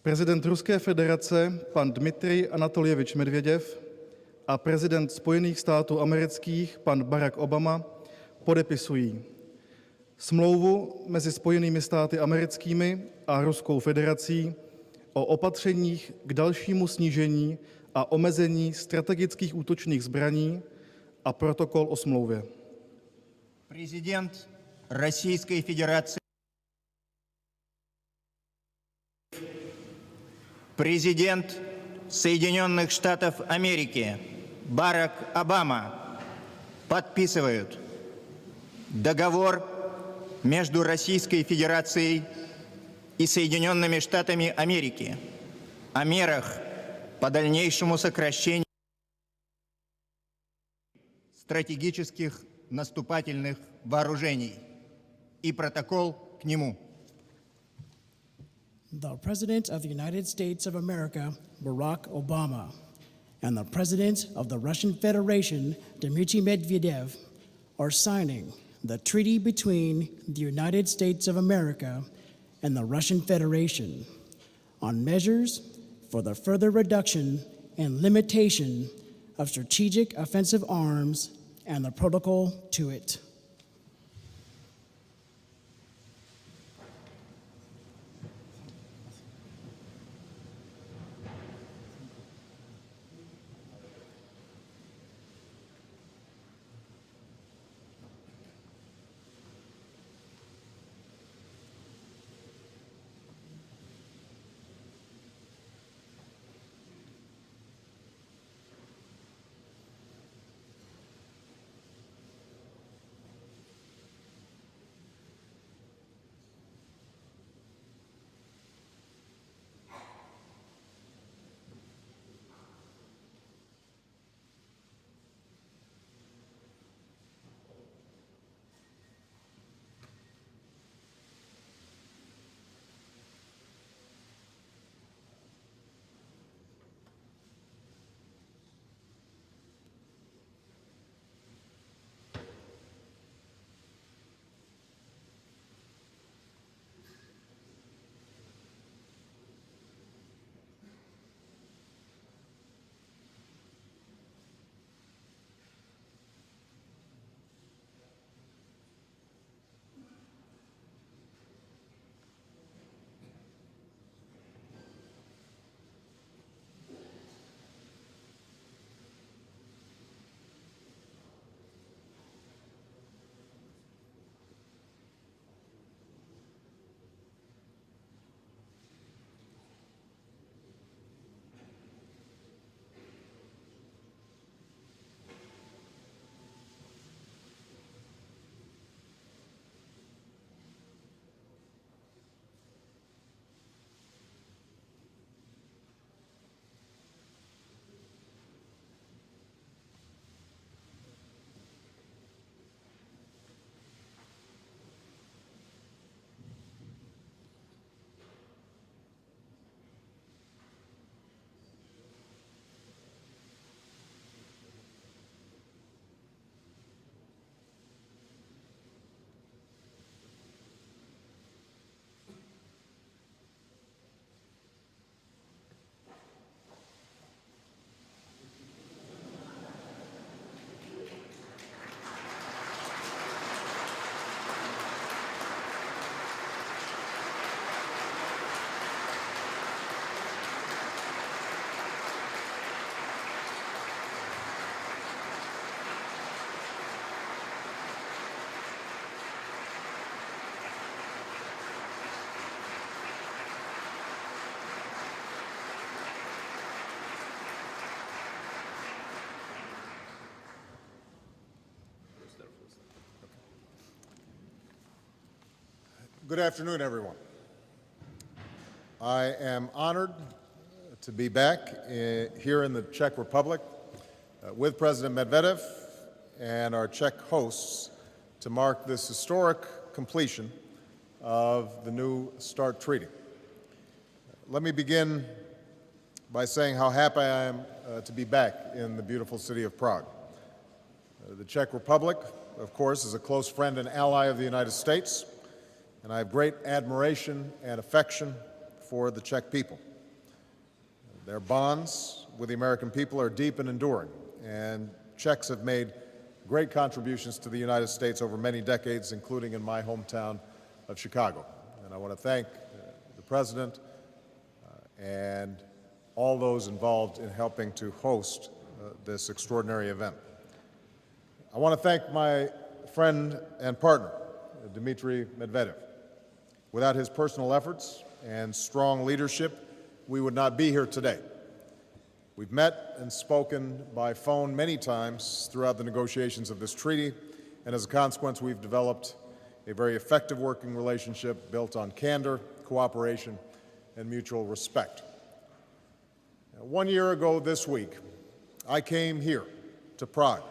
Prezident Ruské federace pan Dmitrij Anatoljevič Medveděv a prezident Spojených států amerických pan Barack Obama podepisují smlouvu mezi Spojenými státy americkými a Ruskou federací o opatřeních k dalšímu snížení a omezení strategických útočných zbraní a protokol o smlouvě. Президент Российской Федерации, президент Соединенных Штатов Америки Барак Обама подписывают договор между Российской Федерацией и Соединенными Штатами Америки о мерах по дальнейшему сокращению стратегических наступательных вооружений и протокол к нему. The President of the United States of America, Barack Obama, and the President of the Russian Federation, Dmitry Medvedev, are signing the treaty between the United States of America and the Russian Federation on measures for the further reduction and limitation of strategic offensive arms and the protocol to it. Good afternoon, everyone. I am honored to be back here in the Czech Republic with President Medvedev and our Czech hosts to mark this historic completion of the New START Treaty. Let me begin by saying how happy I am to be back in the beautiful city of Prague. The Czech Republic, of course, is a close friend and ally of the United States, and I have great admiration and affection for the Czech people. Their bonds with the American people are deep and enduring, and Czechs have made great contributions to the United States over many decades, including in my hometown of Chicago. And I want to thank the President and all those involved in helping to host this extraordinary event. I want to thank my friend and partner, Dmitry Medvedev. Without his personal efforts and strong leadership, we would not be here today. We've met and spoken by phone many times throughout the negotiations of this treaty, and as a consequence, we've developed a very effective working relationship built on candor, cooperation, and mutual respect. 1 year ago this week, I came here to Prague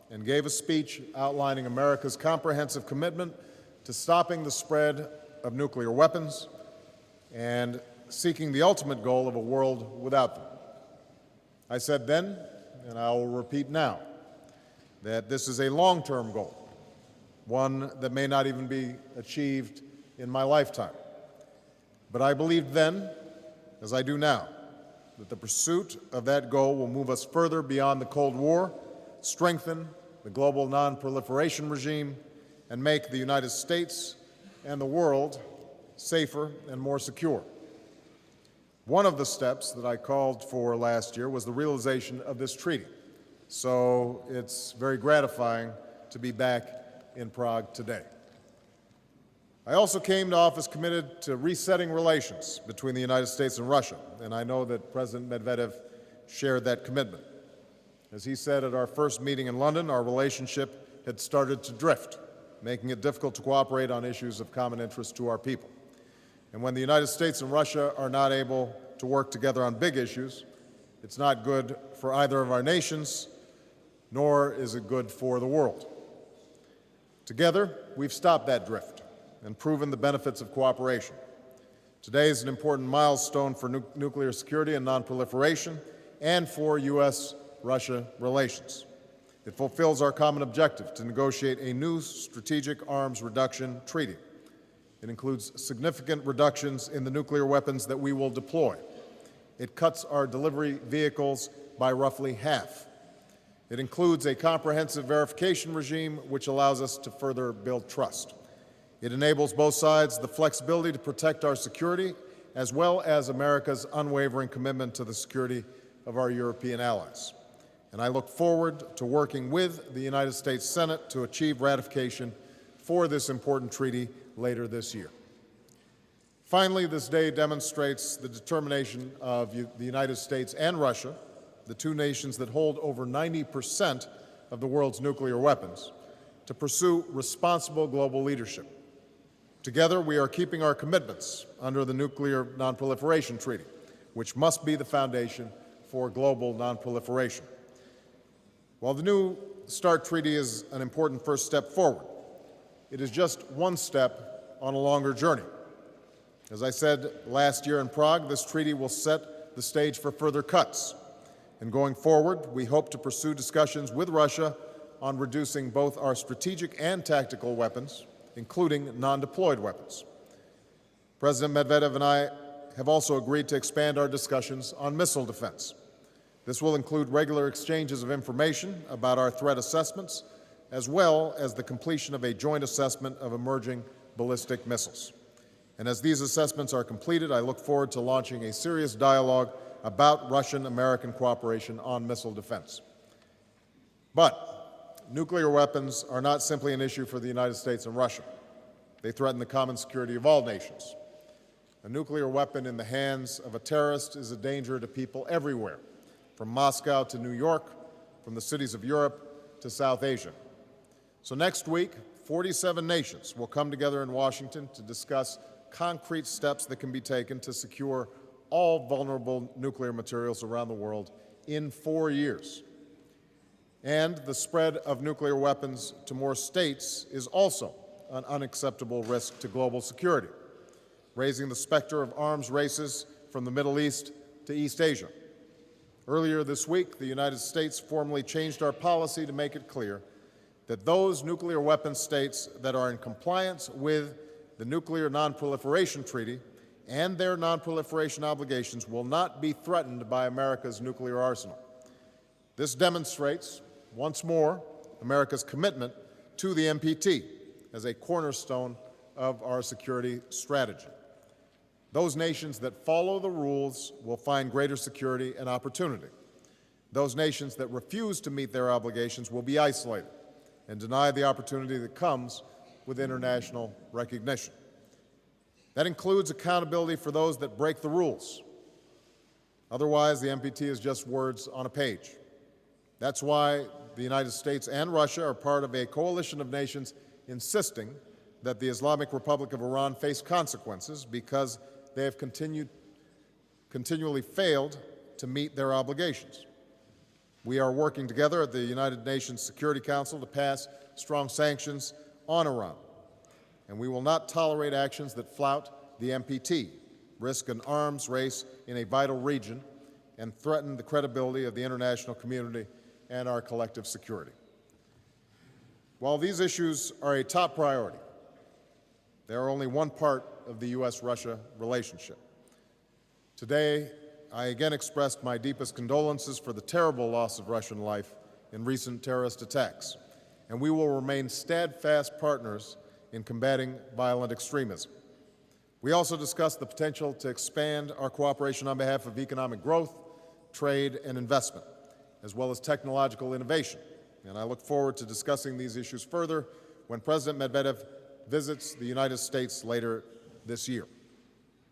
and gave a speech outlining America's comprehensive commitment to stopping the spread of nuclear weapons and seeking the ultimate goal of a world without them. I said then, and I will repeat now, that this is a long-term goal, one that may not even be achieved in my lifetime. But I believed then, as I do now, that the pursuit of that goal will move us further beyond the Cold War, strengthen the global non-proliferation regime, and make the United States and the world safer and more secure. One of the steps that I called for last year was the realization of this treaty. So it's very gratifying to be back in Prague today. I also came to office committed to resetting relations between the United States and Russia, and I know that President Medvedev shared that commitment. As he said at our first meeting in London, our relationship had started to drift, making it difficult to cooperate on issues of common interest to our people. And when the United States and Russia are not able to work together on big issues, it's not good for either of our nations, nor is it good for the world. Together, we've stopped that drift and proven the benefits of cooperation. Today is an important milestone for nuclear security and nonproliferation and for U.S.-Russia relations. It fulfills our common objective to negotiate a new strategic arms reduction treaty. It includes significant reductions in the nuclear weapons that we will deploy. It cuts our delivery vehicles by roughly half. It includes a comprehensive verification regime which allows us to further build trust. It enables both sides the flexibility to protect our security as well as America's unwavering commitment to the security of our European allies. And I look forward to working with the United States Senate to achieve ratification for this important treaty later this year. Finally, this day demonstrates the determination of the United States and Russia, the two nations that hold over 90% of the world's nuclear weapons, to pursue responsible global leadership. Together, we are keeping our commitments under the Nuclear Non-Proliferation Treaty, which must be the foundation for global non-proliferation. While the New START Treaty is an important first step forward, it is just one step on a longer journey. As I said last year in Prague, this treaty will set the stage for further cuts. And going forward, we hope to pursue discussions with Russia on reducing both our strategic and tactical weapons, including non-deployed weapons. President Medvedev and I have also agreed to expand our discussions on missile defense. This will include regular exchanges of information about our threat assessments, as well as the completion of a joint assessment of emerging ballistic missiles. And as these assessments are completed, I look forward to launching a serious dialogue about Russian-American cooperation on missile defense. But nuclear weapons are not simply an issue for the United States and Russia. They threaten the common security of all nations. A nuclear weapon in the hands of a terrorist is a danger to people everywhere, from Moscow to New York, from the cities of Europe to South Asia. So next week, 47 nations will come together in Washington to discuss concrete steps that can be taken to secure all vulnerable nuclear materials around the world in 4 years. And the spread of nuclear weapons to more states is also an unacceptable risk to global security, raising the specter of arms races from the Middle East to East Asia. Earlier this week, the United States formally changed our policy to make it clear that those nuclear weapon states that are in compliance with the Nuclear Non-Proliferation Treaty and their nonproliferation obligations will not be threatened by America's nuclear arsenal. This demonstrates, once more, America's commitment to the NPT as a cornerstone of our security strategy. Those nations that follow the rules will find greater security and opportunity. Those nations that refuse to meet their obligations will be isolated and denied the opportunity that comes with international recognition. That includes accountability for those that break the rules. Otherwise, the NPT is just words on a page. That's why the United States and Russia are part of a coalition of nations insisting that the Islamic Republic of Iran face consequences because they have continually failed to meet their obligations. We are working together at the United Nations Security Council to pass strong sanctions on Iran, and we will not tolerate actions that flout the NPT, risk an arms race in a vital region, and threaten the credibility of the international community and our collective security. While these issues are a top priority, they are only one part of the U.S.-Russia relationship. Today, I again expressed my deepest condolences for the terrible loss of Russian life in recent terrorist attacks, and we will remain steadfast partners in combating violent extremism. We also discussed the potential to expand our cooperation on behalf of economic growth, trade, and investment, as well as technological innovation. And I look forward to discussing these issues further when President Medvedev visits the United States later this year,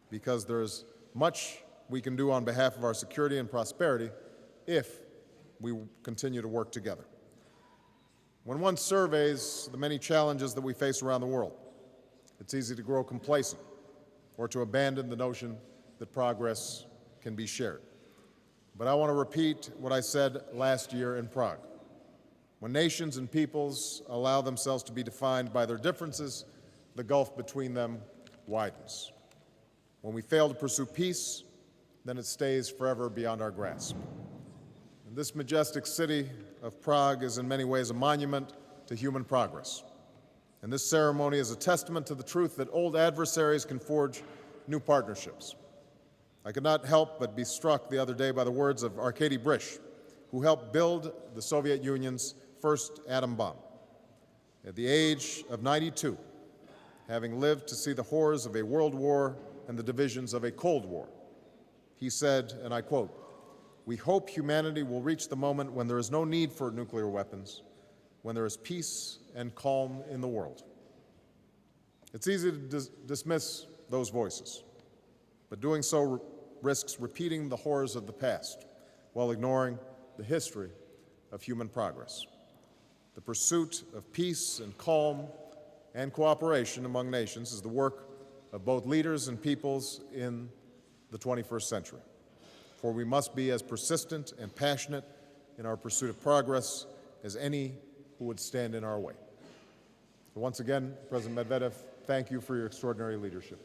because there is much we can do on behalf of our security and prosperity if we continue to work together. When one surveys the many challenges that we face around the world, it's easy to grow complacent or to abandon the notion that progress can be shared. But I want to repeat what I said last year in Prague. When nations and peoples allow themselves to be defined by their differences, the gulf between them widens. When we fail to pursue peace, then it stays forever beyond our grasp. And this majestic city of Prague is in many ways a monument to human progress. And this ceremony is a testament to the truth that old adversaries can forge new partnerships. I could not help but be struck the other day by the words of Arkady Brish, who helped build the Soviet Union's first atom bomb. At the age of 92, having lived to see the horrors of a world war and the divisions of a Cold War, he said, and I quote, "We hope humanity will reach the moment when there is no need for nuclear weapons, when there is peace and calm in the world." It's easy to dismiss those voices, but doing so risks repeating the horrors of the past while ignoring the history of human progress. The pursuit of peace and calm and cooperation among nations is the work of both leaders and peoples in the 21st century. For we must be as persistent and passionate in our pursuit of progress as any who would stand in our way. So once again, President Medvedev, thank you for your extraordinary leadership.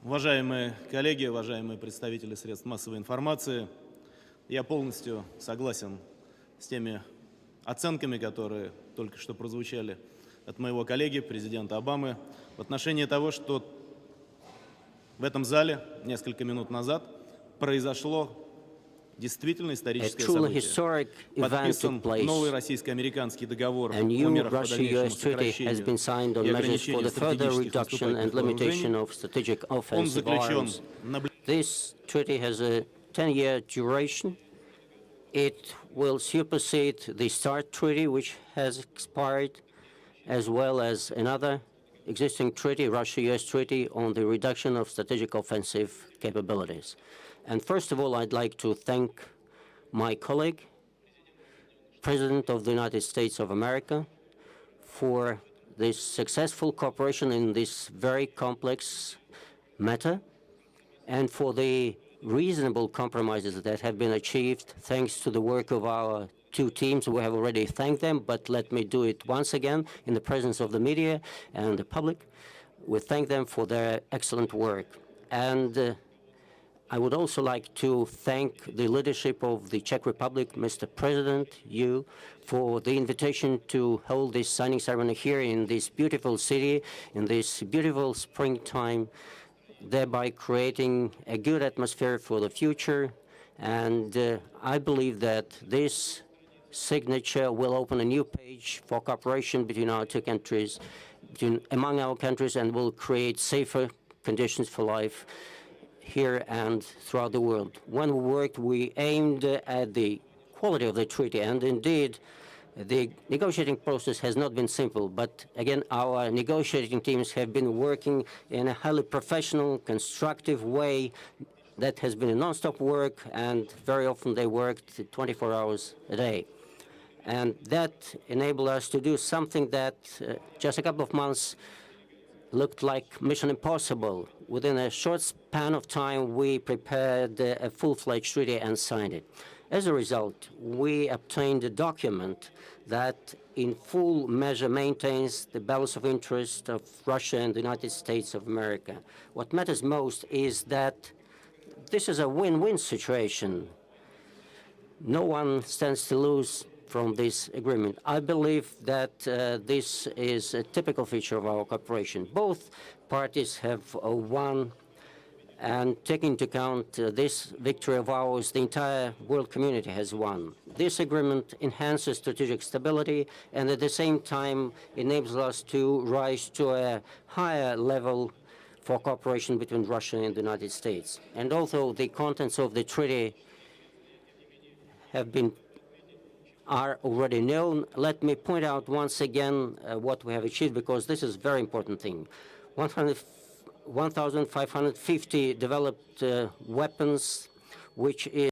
Уважаемые коллеги, уважаемые представители средств массовой информации, я полностью согласен с теми оценками, которые только что прозвучали от моего коллеги, президента Обамы, в отношении того, что в этом зале несколько минут назад произошло действительно историческое событие. Подписан новый российско-американский договор о мерах по дальнейшему сокращению и ограничению стратегических наступательных вооружений. Он заключен на... This treaty has a 10-year duration. It will supersede the START treaty, which has expired, as well as another existing treaty, Russia-US treaty, on the reduction of strategic offensive capabilities. And first of all, I'd like to thank my colleague, President of the United States of America, for this successful cooperation in this very complex matter, and for the reasonable compromises that have been achieved thanks to the work of our two teams. We have already thanked them, but let me do it once again in the presence of the media and the public. We thank them for their excellent work. And I would also like to thank the leadership of the Czech Republic, Mr. President, you, for the invitation to hold this signing ceremony here in this beautiful city, in this beautiful springtime, thereby creating a good atmosphere for the future. And I believe that this signature will open a new page for cooperation between our two countries, among our countries, and will create safer conditions for life here and throughout the world. When we worked, we aimed at the quality of the treaty, and indeed, the negotiating process has not been simple, but again, our negotiating teams have been working in a highly professional, constructive way that has been a non-stop work, and very often they worked 24 hours a day. And that enabled us to do something that just a couple of months looked like mission impossible. Within a short span of time, we prepared a full-fledged treaty and signed it. As a result, we obtained a document that in full measure maintains the balance of interest of Russia and the United States of America. What matters most is that this is a win-win situation. No one stands to lose from this agreement. I believe that this is a typical feature of our cooperation. Both parties have won, and taking into account this victory of ours, the entire world community has won. This agreement enhances strategic stability and at the same time enables us to rise to a higher level for cooperation between Russia and the United States. And although the contents of the treaty are already known, let me point out once again what we have achieved, because this is a very important thing. 1,550 developed weapons, which is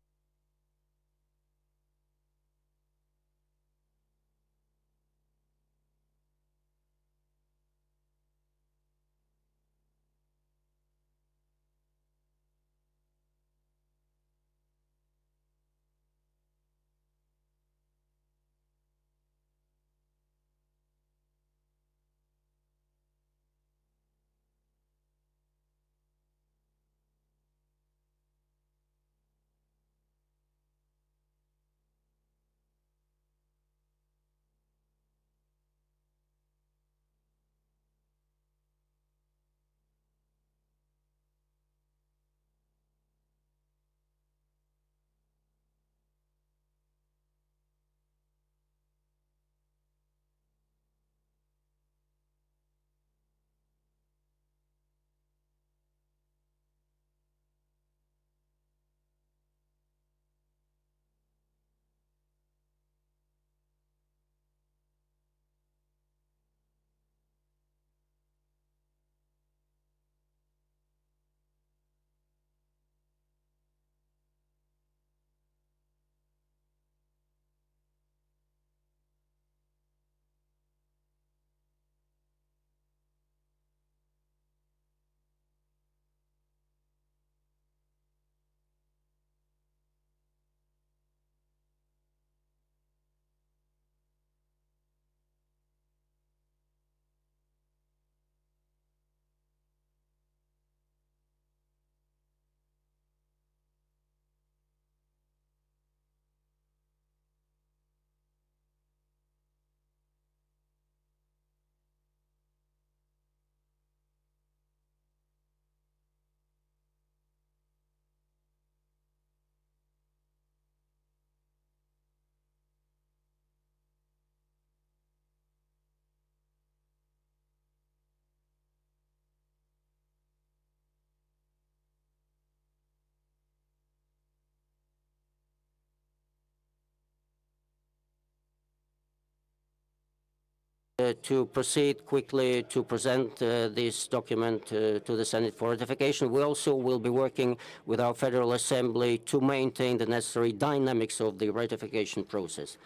to proceed quickly to present this document to the Senate for ratification. We also will be working with our Federal Assembly to maintain the necessary dynamics of the ratification process.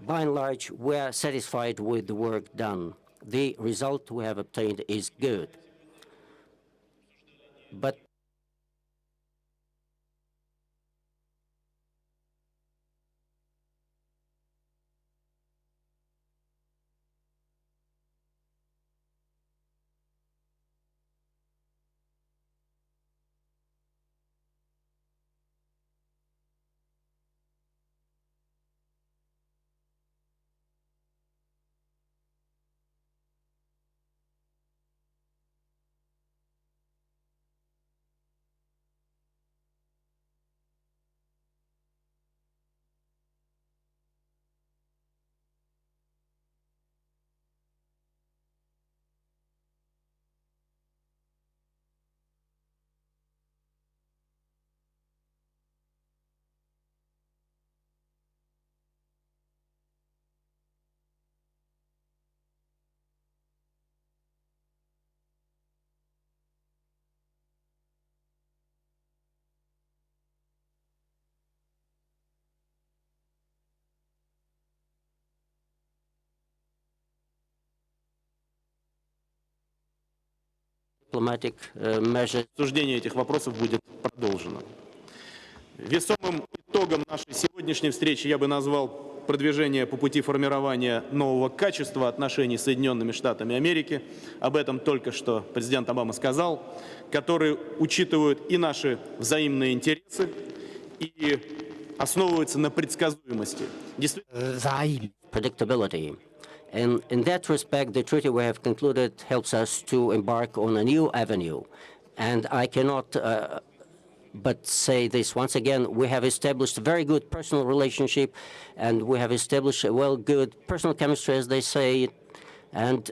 By and large, we are satisfied with the work done. The result we have obtained is good. But diplomatic measures. Обсуждение этих вопросов будет продолжено. Весомым итогом нашей сегодняшней встречи я бы назвал продвижение по пути формирования нового качества отношений с Соединенными Штатами Америки. Об этом только что президент Обама сказал, которые учитывают и наши взаимные интересы, и основываются на предсказуемости. Predictability. And in that respect, the treaty we have concluded helps us to embark on a new avenue. And I cannot but say this once again: we have established a very good personal relationship, and we have established a good personal chemistry, as they say, and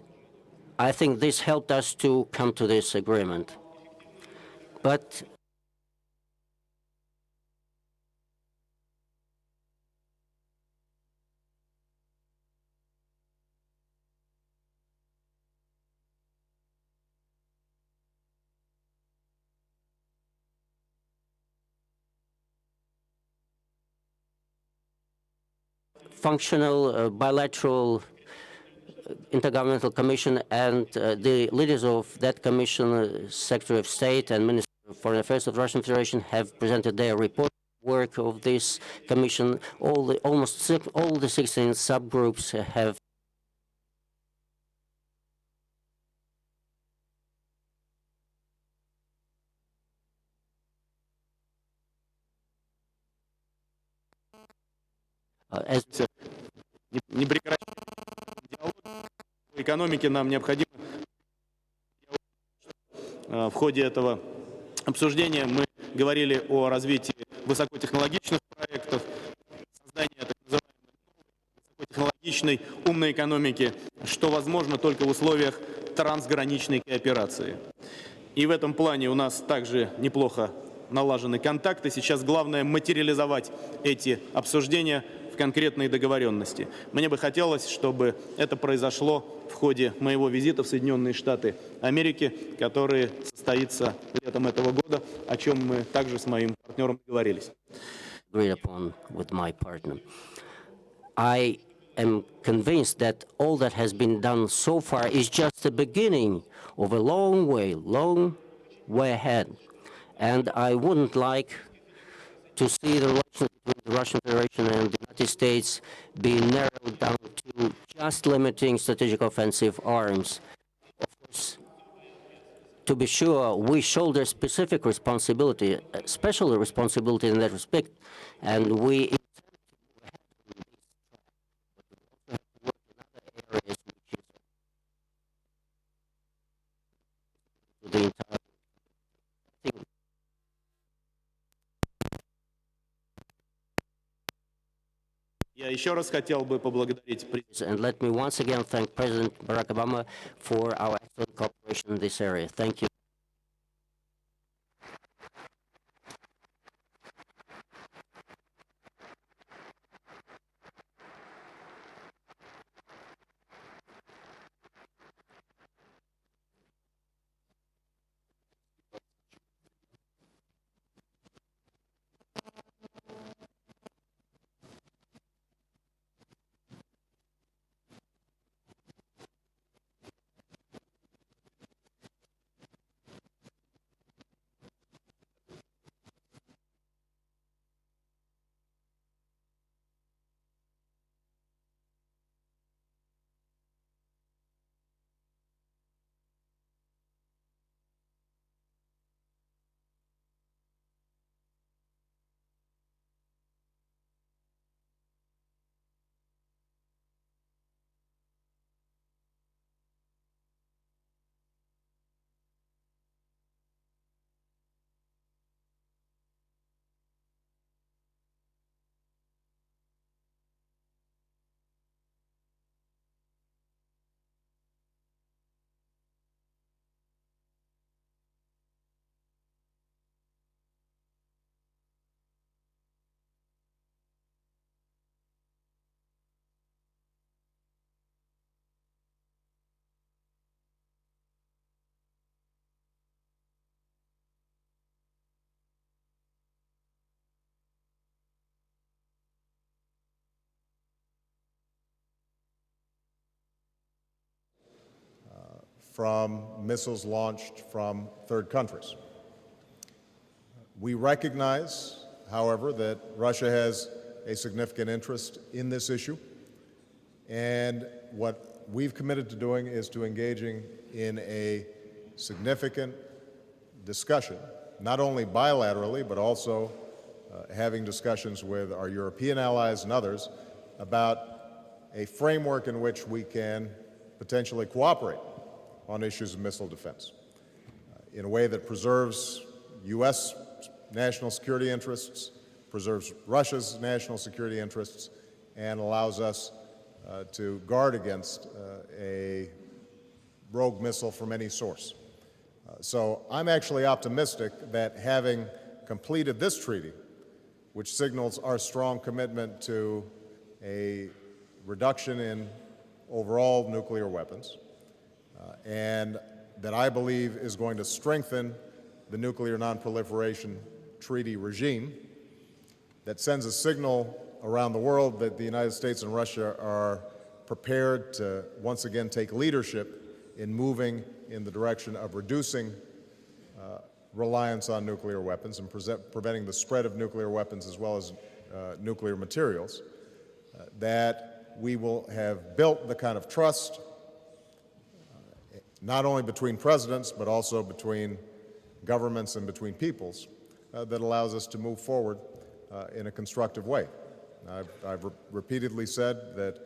I think this helped us to come to this agreement. But functional bilateral Intergovernmental Commission, and the leaders of that commission, Secretary of State and Minister of Foreign Affairs of the Russian Federation, have presented their report work of this commission. Almost all the 16 subgroups have as Не прекращать диалог по экономике нам необходимо. В ходе этого обсуждения мы говорили о развитии высокотехнологичных проектов, создании так называемой высокотехнологичной умной экономики, что возможно только в условиях трансграничной кооперации. И в этом плане у нас также неплохо налажены контакты. Сейчас главное материализовать эти обсуждения в конкретные договоренности. Мне бы хотелось, чтобы это произошло в ходе моего визита в Соединенные Штаты Америки, который состоится летом этого года, о чем мы также с моим партнером договорились. agreed upon with my partner. I am convinced that all that has been done so far is just the beginning of a long way ahead. And I wouldn't like to see the relations between the Russian Federation and the United States be narrowed down to just limiting strategic offensive arms. Of course, to be sure, we shoulder specific responsibility, special responsibility in that respect, and we intend to work in other areas which is the entire thing. Я еще раз хотел бы поблагодарить And let me once again thank President Barack Obama for our excellent cooperation in this area. Thank you. from missiles launched from third countries. We recognize, however, that Russia has a significant interest in this issue, and what we've committed to doing is to engaging in a significant discussion, not only bilaterally, but also having discussions with our European allies and others about a framework in which we can potentially cooperate on issues of missile defense in a way that preserves U.S. national security interests, preserves Russia's national security interests, and allows us to guard against a rogue missile from any source. So I'm actually optimistic that having completed this treaty, which signals our strong commitment to a reduction in overall nuclear weapons, and that I believe is going to strengthen the nuclear nonproliferation treaty regime, that sends a signal around the world that the United States and Russia are prepared to once again take leadership in moving in the direction of reducing reliance on nuclear weapons and preventing the spread of nuclear weapons as well as nuclear materials, that we will have built the kind of trust not only between presidents but also between governments and between peoples that allows us to move forward in a constructive way. I've repeatedly said that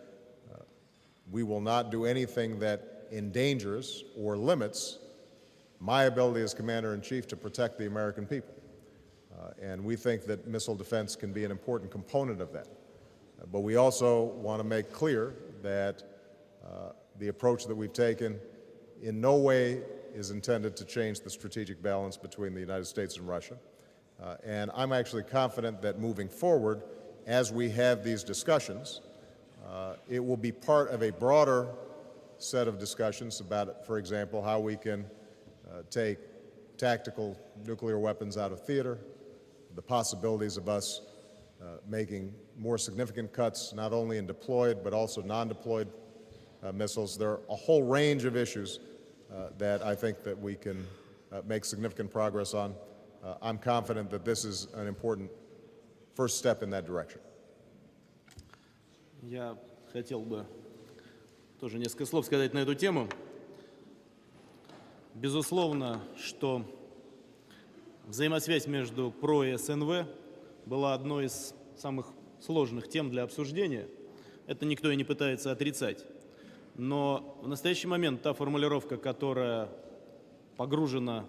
we will not do anything that endangers or limits my ability as Commander-in-Chief to protect the American people. And we think that missile defense can be an important component of that. But we also want to make clear that the approach that we've taken in no way is intended to change the strategic balance between the United States and Russia. And I'm actually confident that moving forward, as we have these discussions, it will be part of a broader set of discussions about, for example, how we can take tactical nuclear weapons out of theater, the possibilities of us making more significant cuts not only in deployed but also non-deployed missiles. There are a whole range of issues that I think that we can make significant progress on. I'm confident that this is an important first step in that direction. Я хотел бы тоже несколько слов сказать на эту тему. Безусловно, что взаимосвязь между ПРО и СНВ была одной из самых сложных тем для обсуждения. Это никто и не пытается отрицать. Но в настоящий момент та формулировка, которая погружена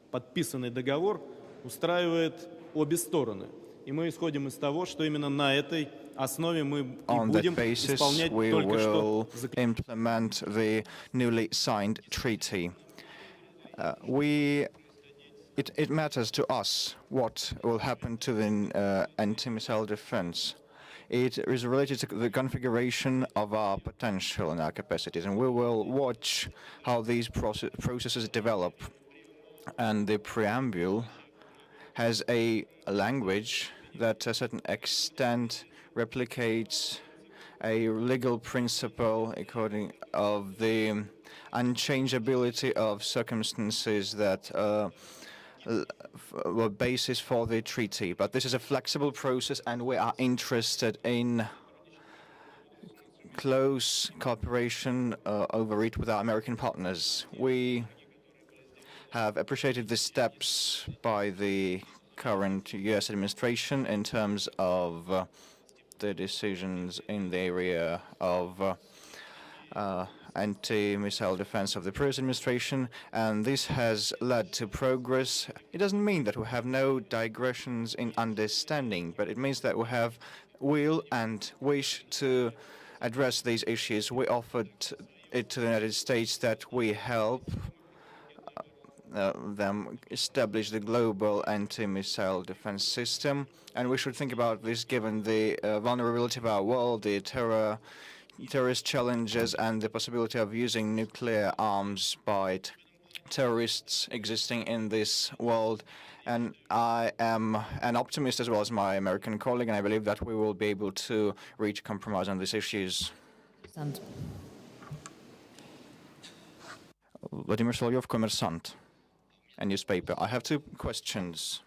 в подписанный договор, устраивает обе стороны. И мы исходим из того, что именно на этой основе мы и будем исполнять только что implement the newly signed treaty. It matters to us what will happen to the anti-missile defense. It is related to the configuration of our potential and our capacities, and we will watch how these processes develop. And the preamble has a language that to a certain extent replicates a legal principle according of the unchangeability of circumstances that were basis for the treaty. But this is a flexible process, and we are interested in close cooperation over it with our American partners. We have appreciated the steps by the current U.S. administration in terms of the decisions in the area of anti-missile defense of the previous administration, and this has led to progress. It doesn't mean that we have no digressions in understanding, but it means that we have will and wish to address these issues. We offered it to the United States that we help them establish the global anti-missile defense system, and we should think about this given the vulnerability of our world, the terrorist challenges, and the possibility of using nuclear arms by terrorists existing in this world. And I am an optimist as well as my American colleague, and I believe that we will be able to reach compromise on these issues. Vladimir Solovyov, Kommersant, a newspaper. I have two questions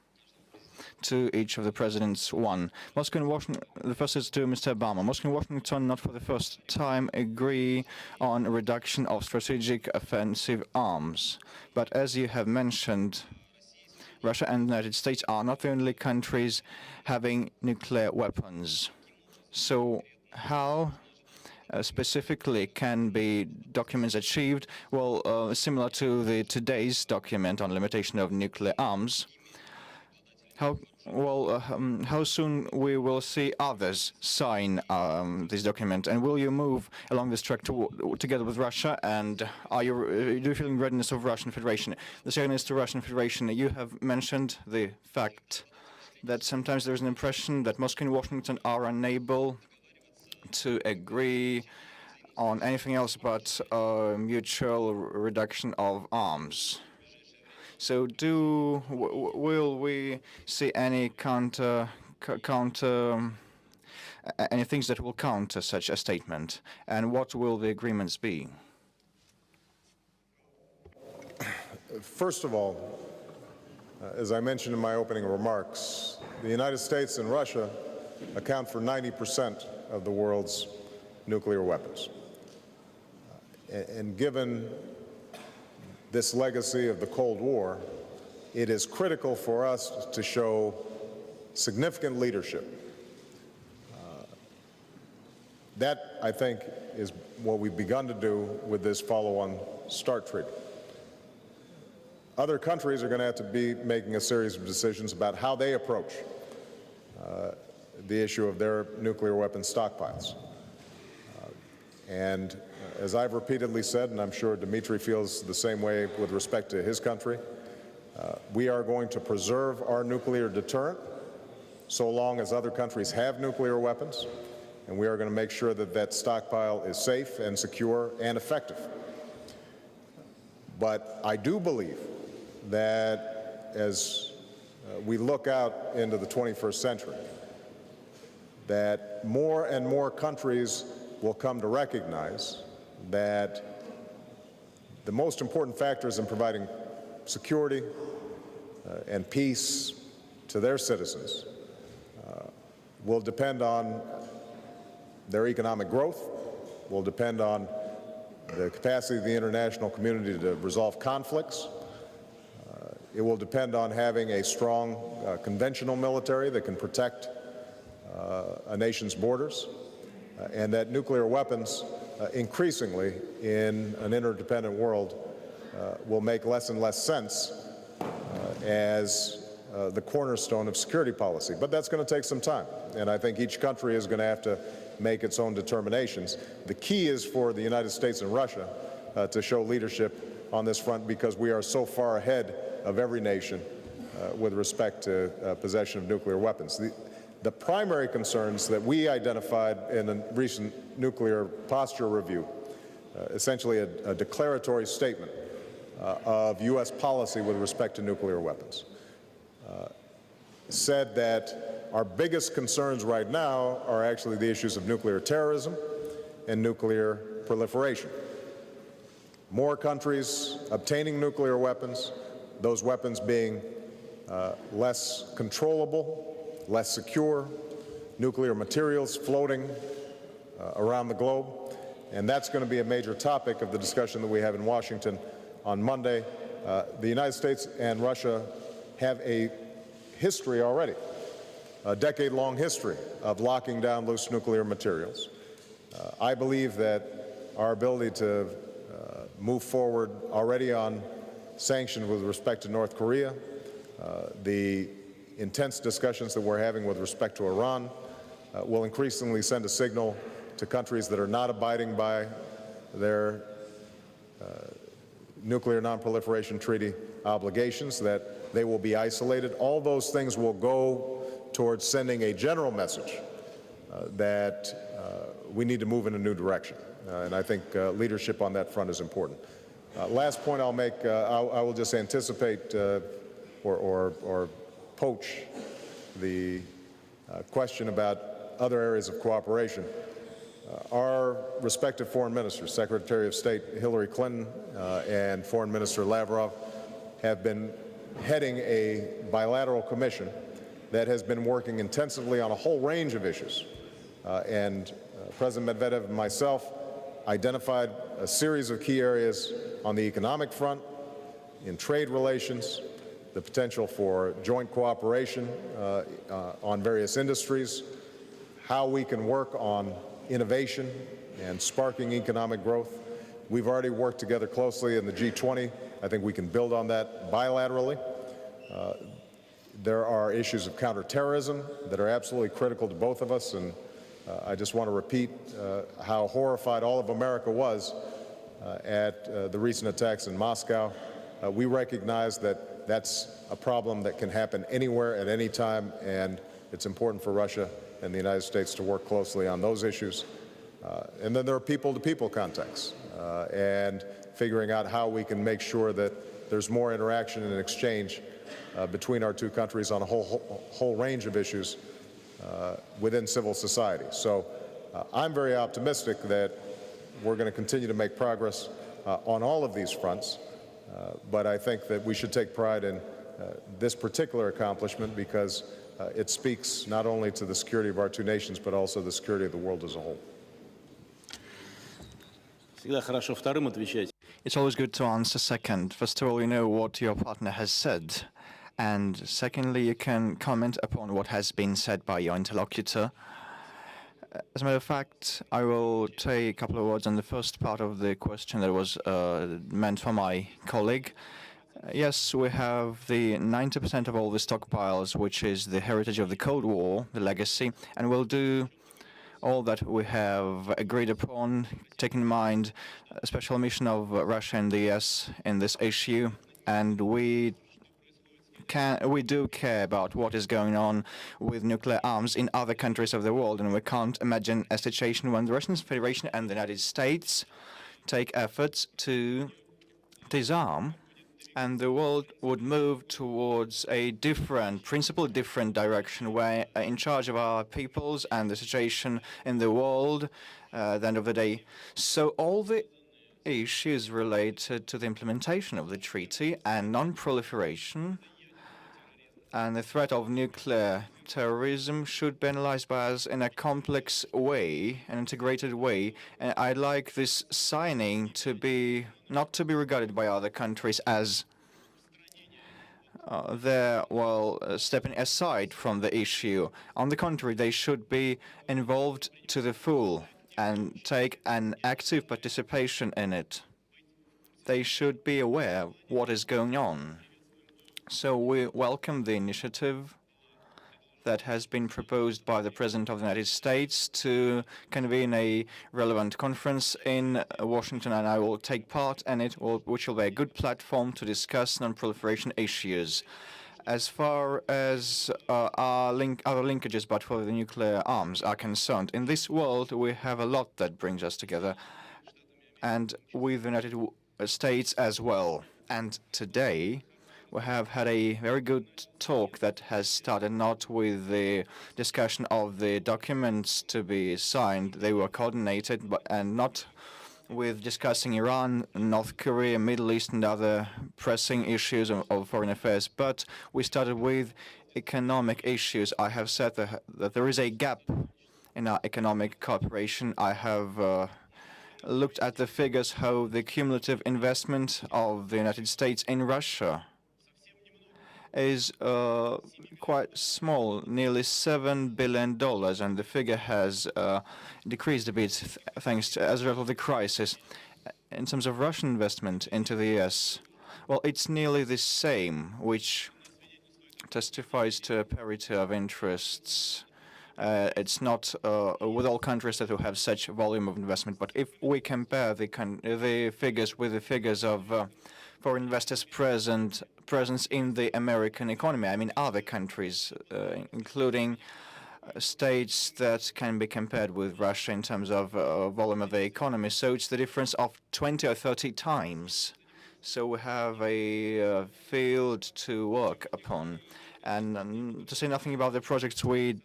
to each of the presidents. One, Moscow and Washington, the first is to Mr. Obama. Moscow and Washington not for the first time agree on a reduction of strategic offensive arms. But as you have mentioned, Russia and the United States are not the only countries having nuclear weapons. So how specifically can be documents achieved? Well, similar to today's document on limitation of nuclear arms. How soon we will see others sign this document, and will you move along this track together with Russia? And do you feel readiness of Russian Federation? The second is to Russian Federation. You have mentioned the fact that sometimes there is an impression that Moscow and Washington are unable to agree on anything else but mutual reduction of arms. So will we see any any things that will counter such a statement? And what will the agreements be? First of all, as I mentioned in my opening remarks, the United States and Russia account for 90% of the world's nuclear weapons. And given this legacy of the Cold War, it is critical for us to show significant leadership. That, I think, is what we've begun to do with this follow-on START treaty. Other countries are going to have to be making a series of decisions about how they approach the issue of their nuclear weapons stockpiles. And as I've repeatedly said, and I'm sure Dmitry feels the same way with respect to his country, we are going to preserve our nuclear deterrent so long as other countries have nuclear weapons, and we are going to make sure that that stockpile is safe and secure and effective. But I do believe that as we look out into the 21st century, that more and more countries will come to recognize that the most important factors in providing security and peace to their citizens will depend on their economic growth, will depend on the capacity of the international community to resolve conflicts. It will depend on having a strong conventional military that can protect a nation's borders, and that nuclear weapons increasingly in an interdependent world will make less and less sense as the cornerstone of security policy. But that's going to take some time, and I think each country is going to have to make its own determinations. The key is for the United States and Russia to show leadership on this front, because we are so far ahead of every nation with respect to possession of nuclear weapons. The primary concerns that we identified in a recent nuclear posture review, essentially a declaratory statement of U.S. policy with respect to nuclear weapons, said that our biggest concerns right now are actually the issues of nuclear terrorism and nuclear proliferation. More countries obtaining nuclear weapons, those weapons being less controllable, less secure, nuclear materials floating around the globe. And that's going to be a major topic of the discussion that we have in Washington on Monday. The United States and Russia have a history already, a decade-long history of locking down loose nuclear materials. I believe that our ability to move forward already on sanctions with respect to North Korea, the intense discussions that we're having with respect to Iran will increasingly send a signal to countries that are not abiding by their nuclear non-proliferation treaty obligations, that they will be isolated. All those things will go towards sending a general message that we need to move in a new direction. And I think leadership on that front is important. Last point I'll make, I will just anticipate or poach the question about other areas of cooperation. Our respective foreign ministers, Secretary of State Hillary Clinton and Foreign Minister Lavrov, have been heading a bilateral commission that has been working intensively on a whole range of issues. President Medvedev and myself identified a series of key areas on the economic front, in trade relations, the potential for joint cooperation on various industries, how we can work on innovation and sparking economic growth. We've already worked together closely in the G20. I think we can build on that bilaterally. There are issues of counterterrorism that are absolutely critical to both of us, and I just want to repeat how horrified all of America was at the recent attacks in Moscow. We recognize that that's a problem that can happen anywhere at any time, and it's important for Russia and the United States to work closely on those issues. And then there are people-to-people contacts and figuring out how we can make sure that there's more interaction and exchange between our two countries on a whole range of issues within civil society. So I'm very optimistic that we're going to continue to make progress on all of these fronts, but I think that we should take pride in this particular accomplishment because it speaks not only to the security of our two nations, but also the security of the world as a whole. Всегда хорошо вторым отвечать. It's always good to answer second. First of all, you know what your partner has said. And secondly, you can comment upon what has been said by your interlocutor. As a matter of fact, I will take a couple of words on the first part of the question that was meant for my colleague. Yes, we have the 90% of all the stockpiles, which is the heritage of the Cold War, the legacy, and we'll do all that we have agreed upon, taking in mind a special mission of Russia and the US in this issue, and we do care about what is going on with nuclear arms in other countries of the world, and we can't imagine a situation when the Russian Federation and the United States take efforts to disarm, and the world would move towards a different direction, where in charge of our peoples and the situation in the world at the end of the day. So all the issues related to the implementation of the treaty and non-proliferation and the threat of nuclear terrorism should be analyzed by us in a complex way, an integrated way. And I'd like this signing to be not to be regarded by other countries as they're stepping aside from the issue. On the contrary, they should be involved to the full and take an active participation in it. They should be aware of what is going on. So we welcome the initiative that has been proposed by the President of the United States to convene a relevant conference in Washington, and I will take part in it, which will be a good platform to discuss non-proliferation issues. As far as other linkages, but for the nuclear arms, are concerned, in this world we have a lot that brings us together, and with the United States as well. And today, we have had a very good talk that has started not with the discussion of the documents to be signed. They were coordinated, and not with discussing Iran, North Korea, Middle East, and other pressing issues of foreign affairs. But we started with economic issues. I have said that there is a gap in our economic cooperation. I have looked at the figures, how the cumulative investment of the United States in Russia is quite small, nearly $7 billion, and the figure has decreased a bit thanks to, as a result of the crisis. In terms of Russian investment into the US, well, it's nearly the same, which testifies to a parity of interests. It's not with all countries that will have such volume of investment, but if we compare the figures with the figures of foreign investors' presence in the American economy, I mean other countries, including states that can be compared with Russia in terms of volume of the economy. So it's the difference of 20 or 30 times. So we have a field to work upon. And to say nothing about the projects we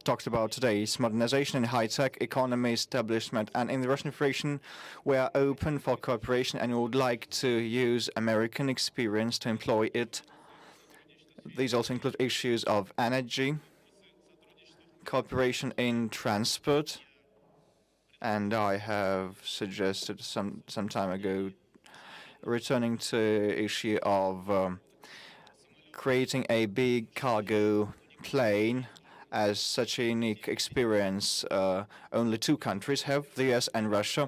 talked about today. It's modernization and high-tech economy establishment. And in the Russian Federation, we are open for cooperation and we would like to use American experience to employ it. These also include issues of energy, cooperation in transport, and I have suggested some time ago returning to issue of creating a big cargo plane. As such a unique experience, only two countries have, the US and Russia.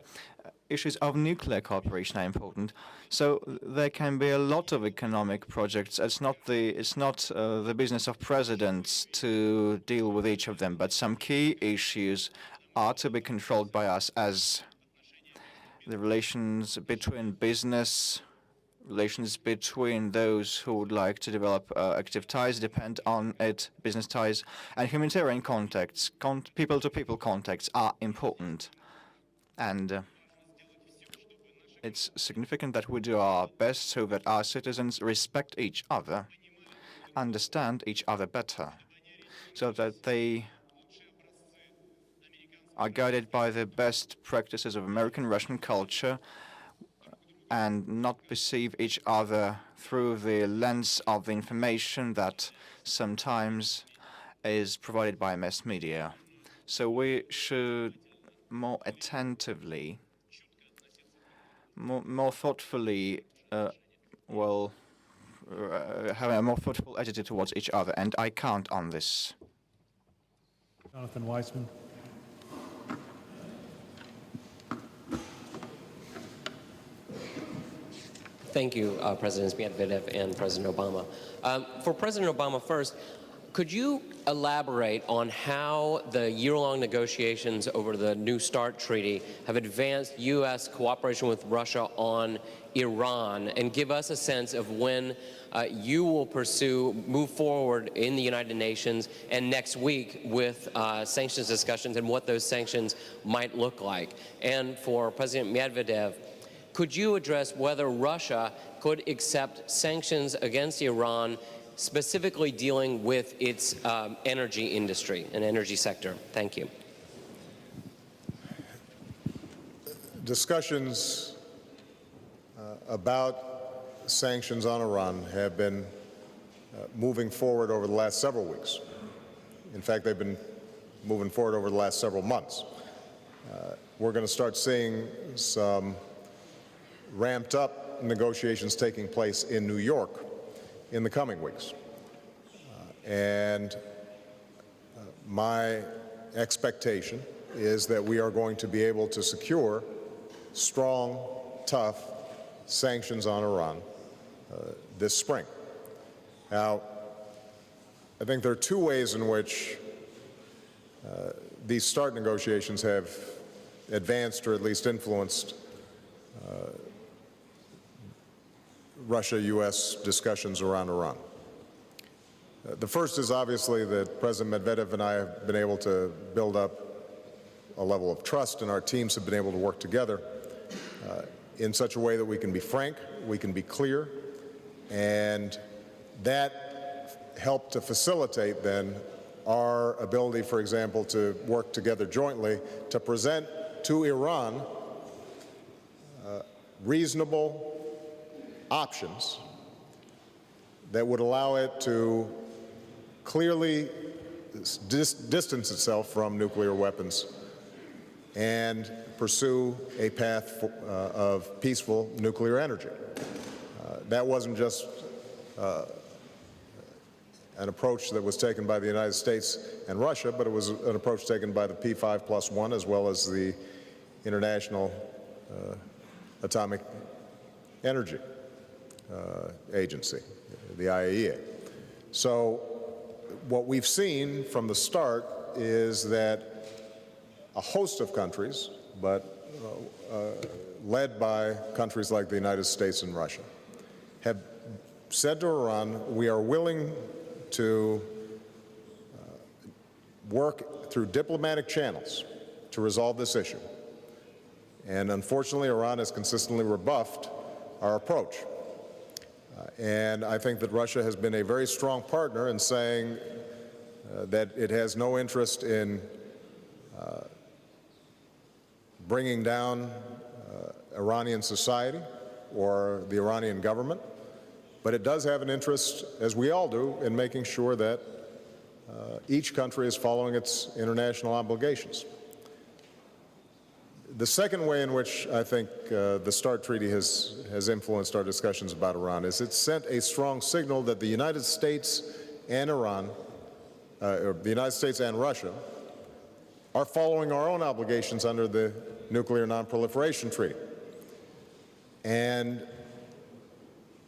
Issues of nuclear cooperation are important. So there can be a lot of economic projects. It's not the business of presidents to deal with each of them, but some key issues are to be controlled by us, as the relations between business, relations between those who would like to develop active ties depend on it, business ties, and humanitarian contacts, people-to-people contacts are important. And it's significant that we do our best so that our citizens respect each other, understand each other better, so that they are guided by the best practices of American-Russian culture and not perceive each other through the lens of the information that sometimes is provided by mass media. So we should more attentively, more thoughtfully, have a more thoughtful attitude towards each other, and I count on this. Jonathan Weissman. Thank you, Presidents Medvedev and President Obama. For President Obama first, could you elaborate on how the year-long negotiations over the New START treaty have advanced U.S. cooperation with Russia on Iran, and give us a sense of when you will move forward in the United Nations and next week with sanctions discussions and what those sanctions might look like? And for President Medvedev, could you address whether Russia could accept sanctions against Iran, specifically dealing with its energy industry and energy sector? Thank you. Discussions about sanctions on Iran have been moving forward over the last several weeks. In fact, they've been moving forward over the last several months. We're going to start seeing some ramped up negotiations taking place in New York in the coming weeks. And my expectation is that we are going to be able to secure strong, tough sanctions on Iran this spring. Now, I think there are two ways in which these START negotiations have advanced or at least influenced Russia-U.S. discussions around Iran. The first is obviously that President Medvedev and I have been able to build up a level of trust, and our teams have been able to work together in such a way that we can be frank, we can be clear, and that helped to facilitate then our ability, for example, to work together jointly to present to Iran reasonable options that would allow it to clearly distance itself from nuclear weapons and pursue a path of peaceful nuclear energy. That wasn't just an approach that was taken by the United States and Russia, but it was an approach taken by the P5+1 as well as the International Atomic Energy Agency, the IAEA. So what we've seen from the start is that a host of countries, but led by countries like the United States and Russia, have said to Iran, we are willing to work through diplomatic channels to resolve this issue. And unfortunately, Iran has consistently rebuffed our approach. And I think that Russia has been a very strong partner in saying that it has no interest in bringing down Iranian society or the Iranian government, but it does have an interest, as we all do, in making sure that each country is following its international obligations. The second way in which I think the START Treaty has influenced our discussions about Iran is it sent a strong signal that the United States and Iran, or the United States and Russia, are following our own obligations under the Nuclear Non-Proliferation Treaty, and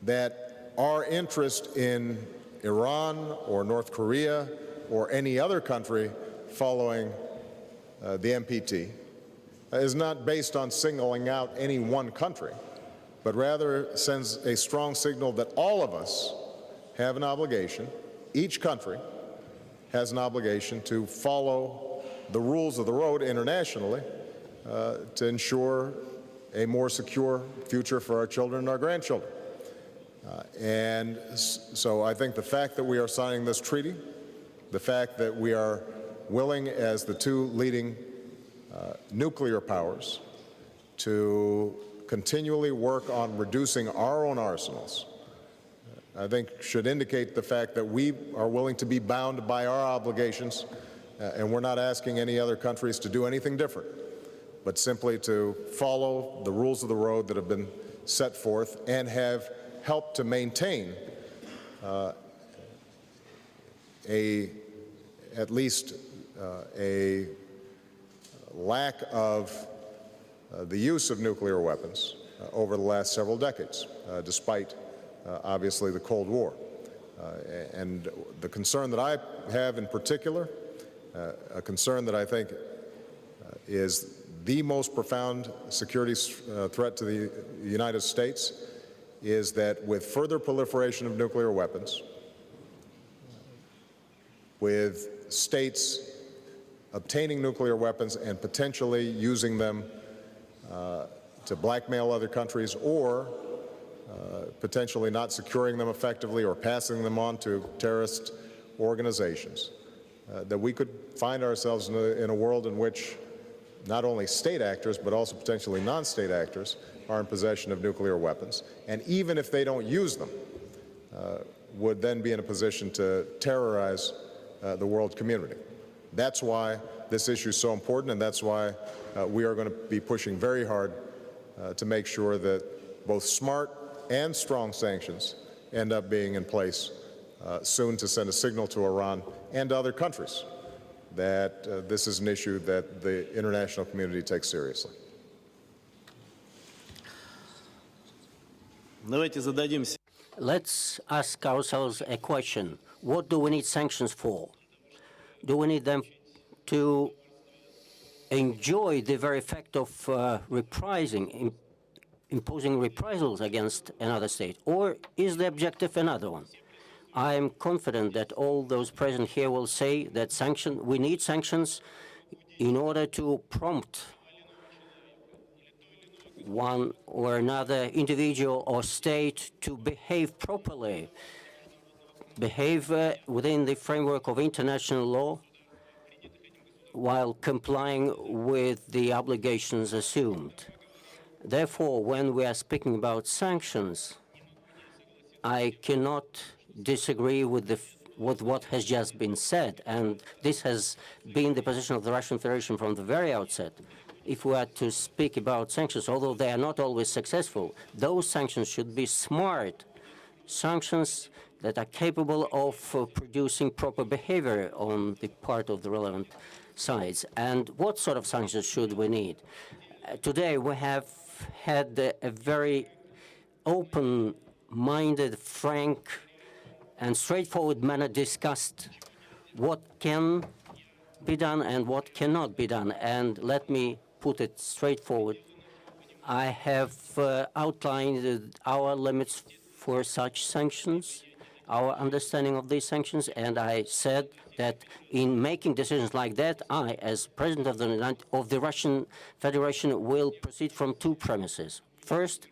that our interest in Iran or North Korea or any other country following the NPT is not based on singling out any one country, but rather sends a strong signal that all of us have an obligation, each country has an obligation to follow the rules of the road internationally to ensure a more secure future for our children and our grandchildren. And so I think the fact that we are signing this treaty, the fact that we are willing as the two leading nuclear powers to continually work on reducing our own arsenals, I think should indicate the fact that we are willing to be bound by our obligations, and we're not asking any other countries to do anything different, but simply to follow the rules of the road that have been set forth and have helped to maintain at least a lack of the use of nuclear weapons over the last several decades, despite obviously the Cold War. And the concern that I have in particular, a concern that I think is the most profound security threat to the United States, is that with further proliferation of nuclear weapons, with states obtaining nuclear weapons and potentially using them to blackmail other countries, or potentially not securing them effectively or passing them on to terrorist organizations, that we could find ourselves in a world in which not only state actors, but also potentially non-state actors are in possession of nuclear weapons, and even if they don't use them, would then be in a position to terrorize the world community. That's why this issue is so important, and that's why we are going to be pushing very hard to make sure that both smart and strong sanctions end up being in place soon, to send a signal to Iran and other countries that this is an issue that the international community takes seriously. Let's ask ourselves a question. What do we need sanctions for? Do we need them to enjoy the very fact of reprising, imposing reprisals against another state? Or is the objective another one? I am confident that all those present here will say that we need sanctions in order to prompt one or another individual or state to behave properly, behave within the framework of international law while complying with the obligations assumed. Therefore, when we are speaking about sanctions, I cannot disagree with what has just been said, and this has been the position of the Russian Federation from the very outset. If we are to speak about sanctions, although they are not always successful, those sanctions should be smart sanctions that are capable of producing proper behavior on the part of the relevant sides. And what sort of sanctions should we need? Today we have had a very open-minded, frank, and straightforward manner discussed what can be done and what cannot be done. And let me put it straightforward. I have outlined our limits for such sanctions, our understanding of these sanctions, and I said that in making decisions like that, I, as President of the Russian Federation, will proceed from two premises. First,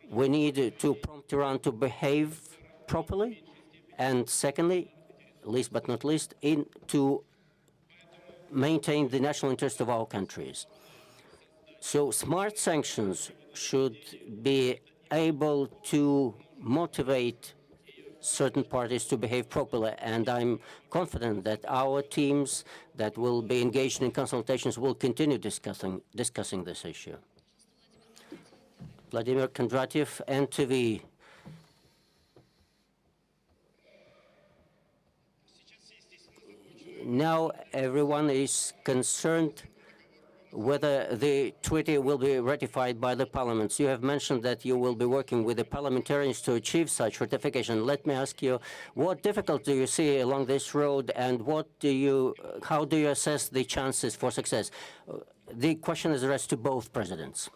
we need to prompt Iran to behave properly, and secondly, least but not least, to maintain the national interest of our countries. So smart sanctions should be able to motivate certain parties to behave properly, and I'm confident that our teams that will be engaged in consultations will continue discussing this issue. Vladimir Kondratiev, NTV. Now everyone is concerned whether the treaty will be ratified by the parliaments. You have mentioned that you will be working with the parliamentarians to achieve such ratification. Let me ask you, what difficulty do you see along this road, and how do you assess the chances for success? The question is addressed to both presidents.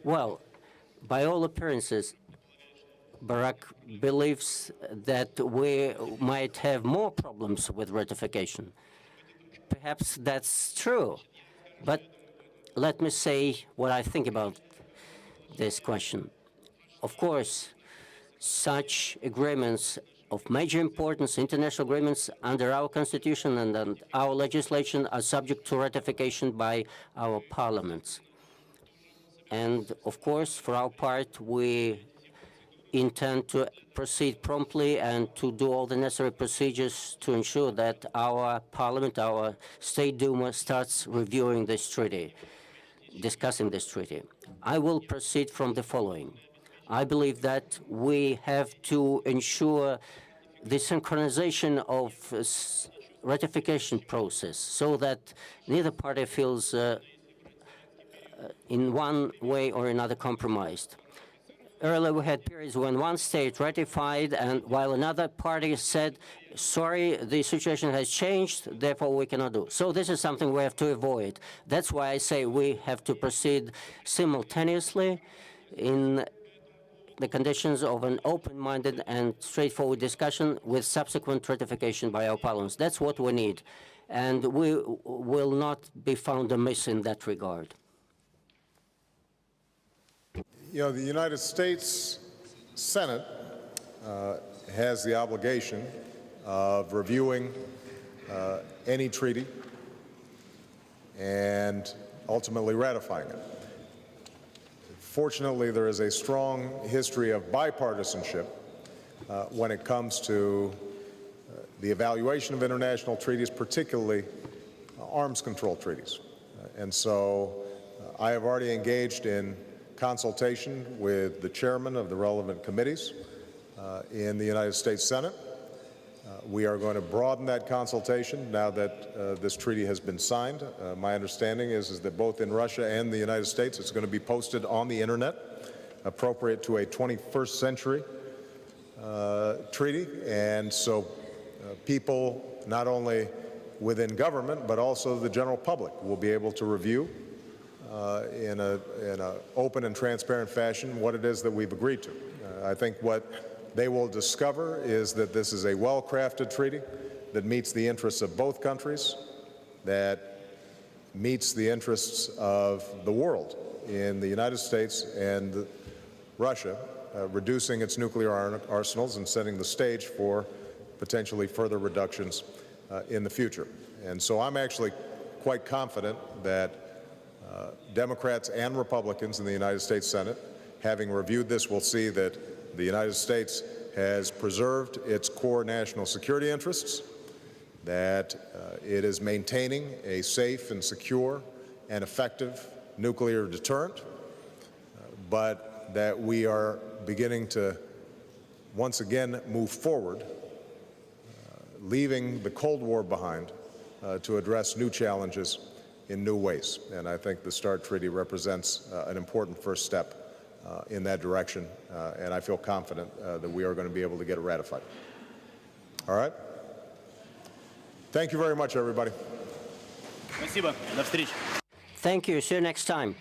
Well, by all appearances, Barack believes that we might have more problems with ratification. Perhaps that's true, but let me say what I think about this question. Of course, such agreements of major importance, international agreements under our Constitution and our legislation, are subject to ratification by our parliaments. And of course, for our part, we intend to proceed promptly and to do all the necessary procedures to ensure that our parliament, our State Duma, starts reviewing this treaty, discussing this treaty. I will proceed from the following. I believe that we have to ensure the synchronization of ratification process so that neither party feels in one way or another compromised. Earlier, we had periods when one state ratified, and while another party said, sorry, the situation has changed, therefore we cannot do. So this is something we have to avoid. That's why I say we have to proceed simultaneously in the conditions of an open-minded and straightforward discussion with subsequent ratification by our parliaments. That's what we need, and we will not be found amiss in that regard. You know, the United States Senate has the obligation of reviewing any treaty and ultimately ratifying it. Fortunately, there is a strong history of bipartisanship when it comes to the evaluation of international treaties, particularly arms control treaties. And so I have already engaged in consultation with the chairman of the relevant committees in the United States Senate. We are going to broaden that consultation now that this treaty has been signed. My understanding is that both in Russia and the United States, it's going to be posted on the internet, appropriate to a 21st century treaty. And so people, not only within government, but also the general public, will be able to review in an open and transparent fashion what it is that we've agreed to. I think what they will discover is that this is a well-crafted treaty that meets the interests of both countries, that meets the interests of the world in the United States and Russia, reducing its nuclear arsenals and setting the stage for potentially further reductions in the future. And so I'm actually quite confident that Democrats and Republicans in the United States Senate, having reviewed this, will see that the United States has preserved its core national security interests, that it is maintaining a safe and secure and effective nuclear deterrent, but that we are beginning to once again move forward, leaving the Cold War behind to address new challenges in new ways. And I think the START Treaty represents an important first step in that direction, and I feel confident that we are going to be able to get it ratified. All right? Thank you very much, everybody. Спасибо. До встречи. Thank you. See you next time.